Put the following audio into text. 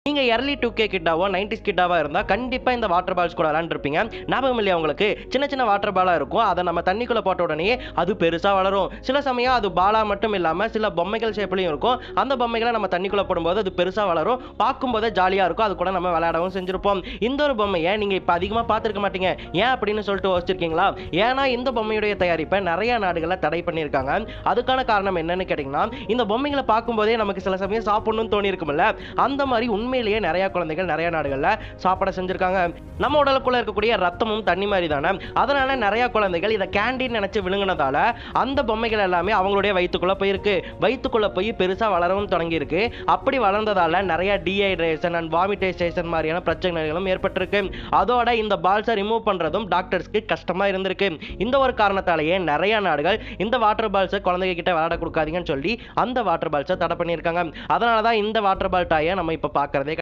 நீங்க early 2K கிட்டாவோ 90s கிட்டாவா இருந்தா கண்டிப்பா இந்த வாட்டர் பால்ஸ் கூட விளையாண்டுருப்பீங்க. ஞாபகம் இல்லையா உங்களுக்கு? சின்ன சின்ன வாட்டர் பாலா இருக்கும். அதை நம்ம தண்ணிக்குள்ள போட்ட உடனே அது பெருசா வளரும். சில சமயம் அது பாலா மட்டும் இல்லாம சில பொம்மைகள் ஷேப்லயும் இருக்கும். அந்த பொம்மைகளை நம்ம தண்ணிக்குள்ள போடும்போது அது பெருசா வளரும். பார்க்கும்போதே ஜாலியா இருக்கும். அது கூட நம்ம விளையாடவும் செஞ்சிருப்போம். இந்த ஒரு பொம்மையை நீங்க இப்ப அதிகமா பார்த்திருக்க மாட்டீங்க. ஏன் அப்படின்னு சொல்லிட்டு யோசிச்சிருக்கீங்களா? ஏன்னா இந்த பொம்மையுடைய தயாரிப்பை நிறைய நாடுகள்ல தடை பண்ணியிருக்காங்க. அதுக்கான காரணம் என்னன்னு கேட்டீங்கன்னா, இந்த பொம்மைகளை பார்க்கும்போதே நமக்கு சில சமயம் சாப்பிடணும்னு தோணி இருக்கும்ல, அந்த மாதிரி உண்மையிலேயே நிறைய குழந்தைகள் நிறைய நாடுகள்ல சாப்பிட செஞ்சிருக்காங்க. நம்ம உடலுக்குள்ள இருக்கக்கூடிய ரத்தமும் தண்ணி மாதிரி தானே, அதனால நிறைய குழந்தைகள் இதை கேண்டீன் நினைச்சு விழுங்கினதால அந்த பொம்மைகள் எல்லாமே அவங்களுடைய வயிற்றுக்குள்ள போயிருக்கு. வயிற்றுக்குள்ள போய் பெருசா வளரவும் தொடங்கி இருக்கு. அப்படி வளர்ந்ததால நிறைய டீஹைட்ரேஷன் அண்ட் வாமிட்டேஷன் மாதிரியான பிரச்சனைகளும் ஏற்பட்டிருக்கு. அதோட இந்த பால்ஸை ரிமூவ் பண்றதும் டாக்டர்ஸ்க்கு கஷ்டமா இருந்திருக்கு. இந்த ஒரு காரணத்தாலேயே நிறைய நாடுகள் இந்த வாட்டர் பால்ஸை குழந்தைங்க கிட்ட விளையாட கொடுக்காதீங்கன்னு சொல்லி அந்த வாட்டர் பால்ஸை தடை பண்ணியிருக்காங்க. அதனால தான் இந்த வாட்டர் பால் டாயை நம்ம இப்ப பார்க்கறதே